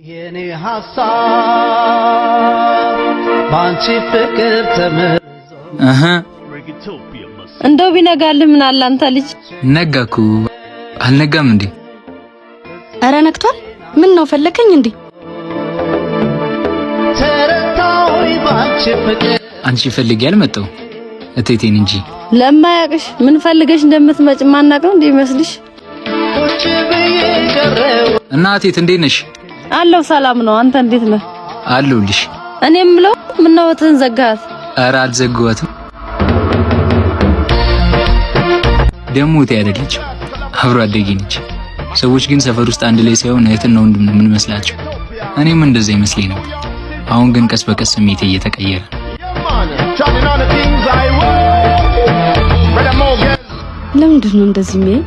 የኔ ሐሳብ ባንቺ ፍቅር ተመርዞ እንደው ቢነጋልህ ምን አለ አንተ ልጅ። ነጋኩ አልነጋም እንዴ? አረ ነክቷል። ምን ነው ፈለከኝ እንዴ? ተረታውይ ባንቺ ፍቅር አንቺ ፈልጊ ያልመጣው እቴቴን እንጂ ለማያቅሽ ምን ፈልገሽ እንደምትመጭ ማናቀው እንዴ ይመስልሽ? ቁጭ ብዬ ቀረው እናቴት እንዴት ነሽ? አለው ሰላም ነው። አንተ እንዴት ነህ? አለሁልሽ። እኔም ምለው ምን ነው ተንዘጋት? ኧረ አልዘጋኋትም። ደሞ ተያደለች አብሮ አደጌ ነች። ሰዎች ግን ሰፈር ውስጥ አንድ ላይ ሳይሆን እህትና ወንድም ነው ምን መስላቸው። እኔም እንደዛ ይመስለኝ ነበር። አሁን ግን ቀስ በቀስ ስሜቴ እየተቀየረ ለምንድን ነው እንደዚህ የሚያይ?